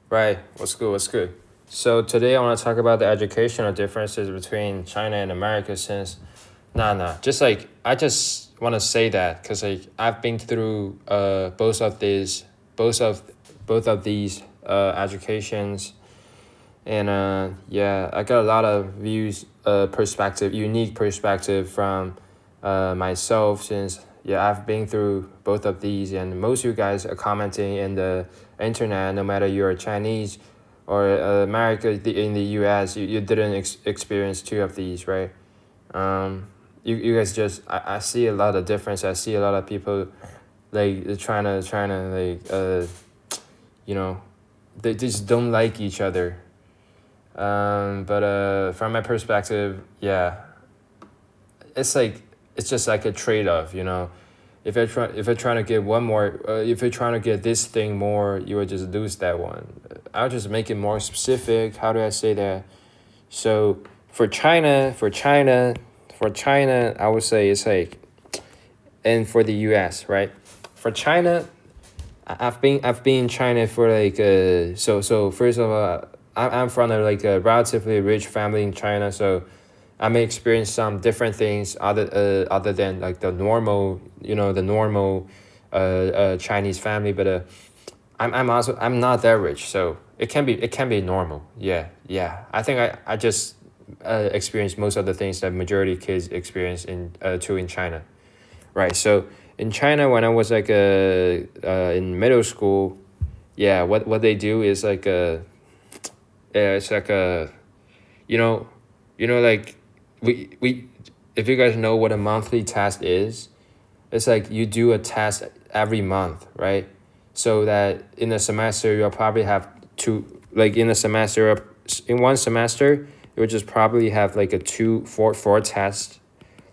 Right. What's good? What's good? So today I want to talk about the educational differences between China and America. Since just like I just want to say that because like I've been through both of both of these educations, and yeah, I got a lot of views, perspective, unique perspective from myself, since yeah, I've been through both of these, and most of you guys are commenting in the internet, no matter you're Chinese or in the US, you didn't experience two of these, right? You guys just I see a lot of difference. I see a lot of people like they're trying to you know they just don't like each other. But from my perspective, yeah, it's like it's just like a trade off, you know. If you're trying to get one more, if you're trying to get this thing more, you would just lose that one. I'll just make it more specific. How do I say that? So for China, I would say it's like, and for the U.S., right? For China, I've been in China for like so first of all, I'm from a like a relatively rich family in China, so I may experience some different things other than like the normal, the normal Chinese family. But I'm not that rich, so it can be normal. Yeah. I think I just experience most of the things that majority kids experience in China, right? So in China, when I was like in middle school, yeah, what they do is like it's like you know, like we if you guys know what a monthly test is, it's like you do a test every month, right? So that in a semester you'll probably have two, like in one semester you'll just probably have like four tests.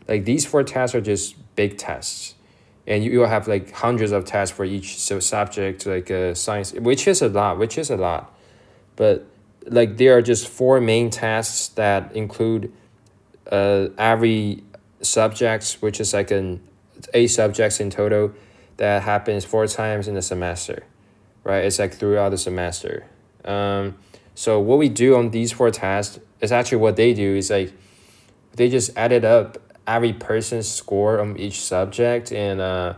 Like these four tests are just big tests, and you'll have like hundreds of tests for each subject, like science, which is a lot. But like there are just four main tests that include every subjects, which is like an eight subjects in total, that happens four times in the semester, right? It's like throughout the semester. So what we do on these four tests is actually what they do is like they just added up every person's score on each subject, and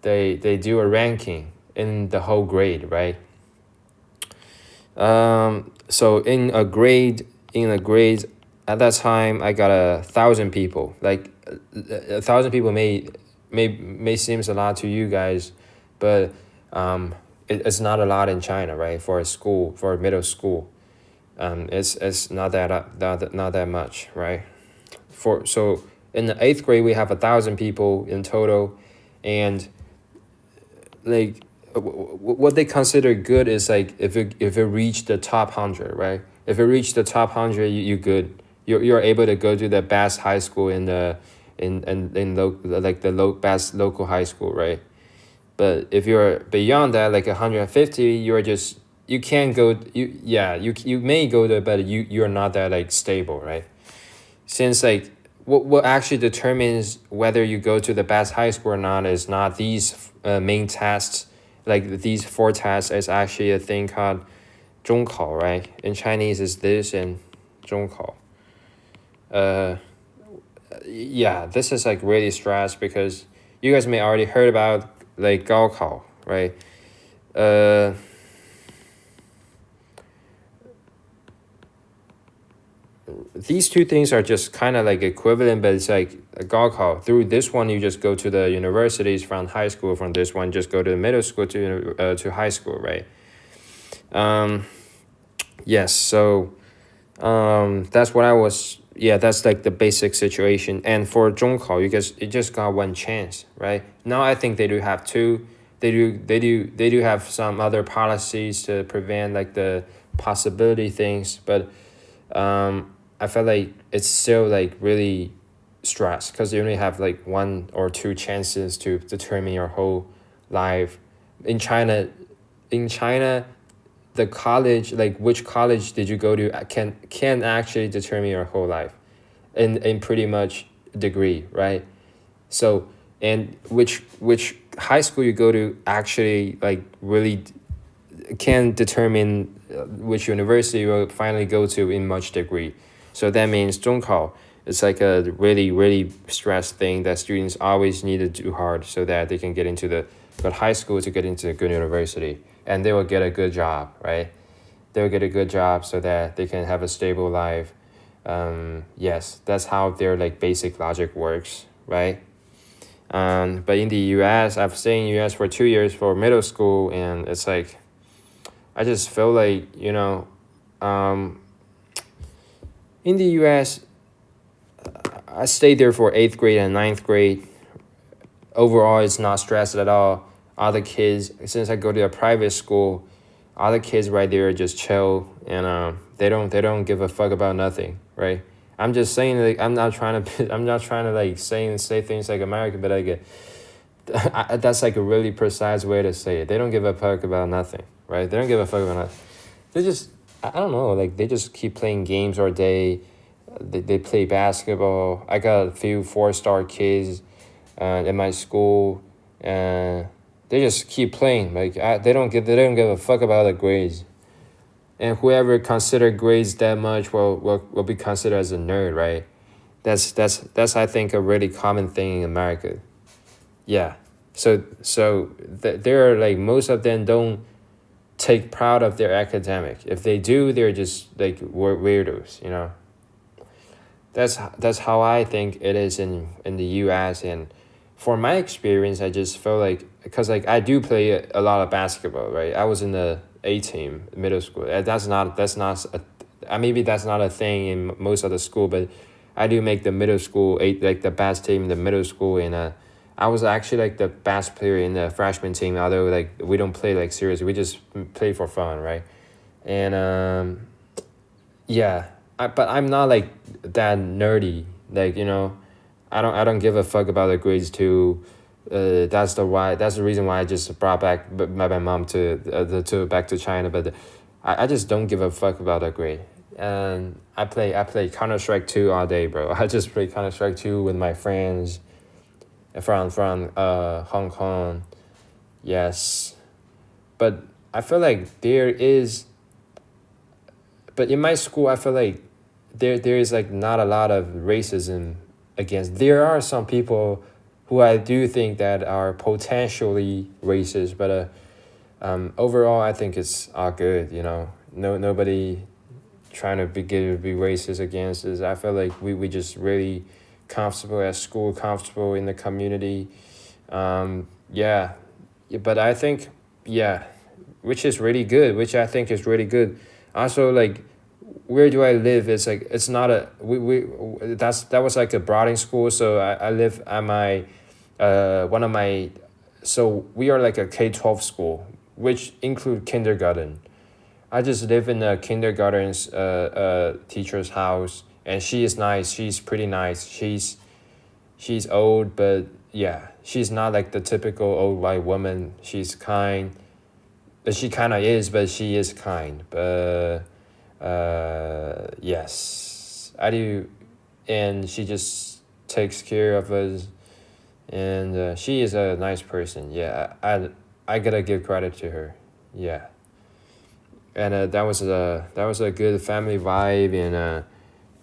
they do a ranking in the whole grade, right? So in a grade at that time, I got 1,000 people. Like 1,000 people may seems a lot to you guys, but it's not a lot in China, right? For a school, for a middle school, it's not that much, right? So in the eighth grade, we have 1,000 people in total, and like what they consider good is like if it reach the top 100, right? If it reach the top 100, you good. You're able to go to the best high school in the like the best local high school, right? But if you're beyond that, like 150, you can't go. You may go there, but you're not that like stable, right? Since like what actually determines whether you go to the best high school or not is not these main tests, like these four tests, is actually a thing called 中考, right? In Chinese is this, and 中考. uh yeah, this is like really stressed because you guys may already heard about like 高考, right? uh these two things are just kind of like equivalent, but it's like a 高考. Through this one, you just go to the universities from high school. From this one, just go to the middle school to high school, right? Yes. So that's what I was. Yeah, that's like the basic situation. And for 中考, you just got one chance, right? Now I think they do have two. They do have some other policies to prevent like the possibility things, but I felt like it's still like really stressed because you only have like one or two chances to determine your whole life. In China, in China, the college, like which college did you go to, can actually determine your whole life, in pretty much degree, right? So and which high school you go to actually like really can determine which university you will finally go to in much degree. So that means 中考 it's like a really really stressed thing that students always need to do hard so that they can get into the good high school to get into a good university, and they will get a good job, right? They will get a good job so that they can have a stable life. Yes, that's how their like basic logic works, right? But in the U.S., I've stayed in U.S. for 2 years for middle school, and it's like I just feel like um, in the U.S. I stayed there for 8th grade and 9th grade. Overall, it's not stressed at all. Other kids, since I go to a private school, other kids right there just chill, and they don't give a fuck about nothing, right? I'm just saying, like, I'm not trying to like say things like American, but like that's like a really precise way to say it. They don't give a fuck about nothing, right? They don't give a fuck about nothing. They just I don't know, like they just keep playing games all day. They play basketball. I got a few 4-star kids in my school, and they just keep playing. Like they don't give a fuck about the grades. And whoever consider grades that much will be considered as a nerd, right? That's I think a really common thing in America. Yeah. They're like most of them don't take proud of their academic. If they do, they're just like weirdos, you know. That's how I think it is in the U.S. And for my experience, I just feel like because like I do play a lot of basketball, right? I was in the A team middle school. That's not maybe that's not a thing in most of the school, but I do make the middle school eight like the best team in the middle school, and I was actually like the best player in the freshman team. Although like we don't play like seriously, we just play for fun, right? And yeah, but I'm not like that nerdy. Like I don't give a fuck about the grades too. That's the reason why I just brought back my mom to back to China. But I just don't give a fuck about the grade. And I play Counter-Strike 2 all day, bro. I just play Counter-Strike 2 with my friends from Hong Kong. Yes, but I feel like there is. But in my school, I feel like there is like not a lot of racism against. There are some people who I do think that are potentially racist, but overall, I think it's all good. Nobody trying to be racist against us. I feel like we just really comfortable at school, comfortable in the community. Yeah, yeah, but I think yeah, which is really good. Which I think is really good. Also, like where do I live? It's like it's not a that was like a boarding school. So I live at my one of my so we are like a K-12 school, which include kindergarten. I just live in a kindergarten's teacher's house, and she is nice. She's pretty nice. She's old, but yeah, she's not like the typical old white woman. She's kind, but she kind of is, but she is kind. But yes, I do, and she just takes care of us, and she is a nice person. Yeah, I gotta give credit to her. Yeah, and that was a good family vibe, and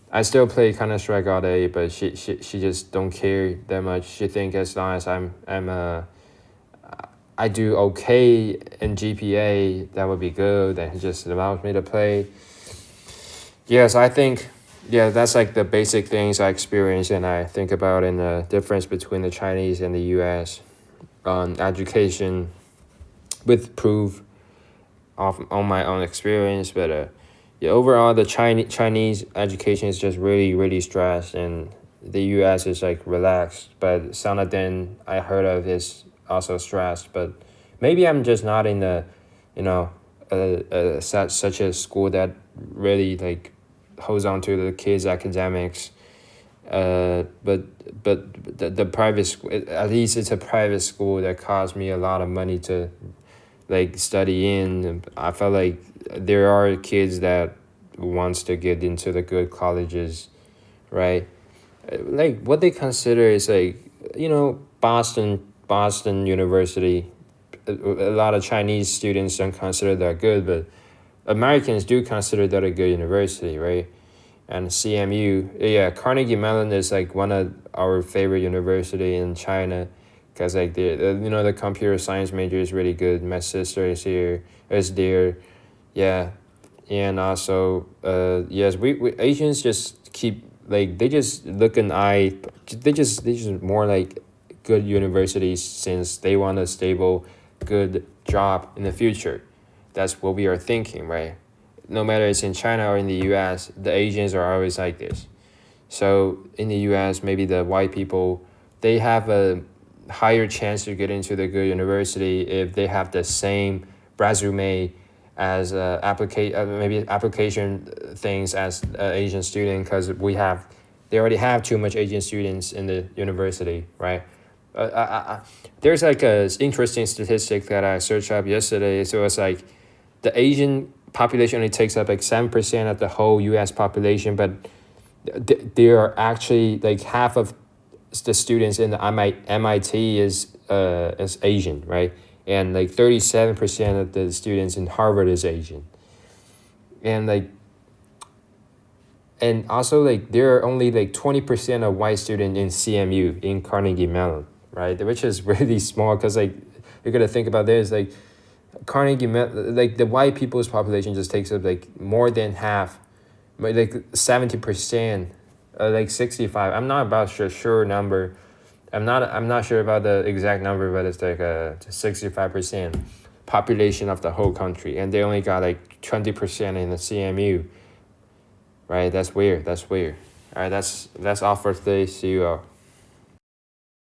I still play Counter Strike all day, but she just don't care that much. She think as long as I do okay in GPA, that would be good, and it just allows me to play. Yes, I think yeah, that's like the basic things I experience and I think about in the difference between the Chinese and the U.S. on education, with proof of on my own experience. But yeah, overall the Chinese education is just really really stressed, and the U.S. is like relaxed. But some of them I heard of is also stressed. But maybe I'm just not in the, you know, such a school that really like holds on to the kids' academics. But the private school, at least it's a private school that cost me a lot of money to like study in. I felt like there are kids that wants to get into the good colleges, right? Like what they consider is like Boston University. a lot of Chinese students don't consider that good, but Americans do consider that a good university, right? And CMU, yeah, Carnegie Mellon is like one of our favorite university in China, because like the computer science major is really good. My sister is there, yeah, and also yes, we Asians just keep like they just look an eye, they just more like good universities since they want a stable, good job in the future. That's what we are thinking, right? No matter it's in China or in the U.S., the Asians are always like this. So in the U.S., maybe the white people, they have a higher chance to get into the good university if they have the same resume as maybe application things as Asian student, because they already have too much Asian students in the university, right? There's like a interesting statistic that I searched up yesterday. So it's like the Asian population only takes up like 7% of the whole U.S. population, but they are actually like half of the students in the MIT is Asian, right? And like 37% of the students in Harvard is Asian. And like and also like there are only like 20% of white students in CMU in Carnegie Mellon, right? Which is really small, because like you're gonna think about this, like Carnegie Mellon, like the white people's population just takes up like more than half, but like 70%, like 65. I'm not about sure number. I'm not sure about the exact number, but it's like 65% population of the whole country, and they only got like 20% in the CMU. Right? That's weird. All right, that's all for today. See you all.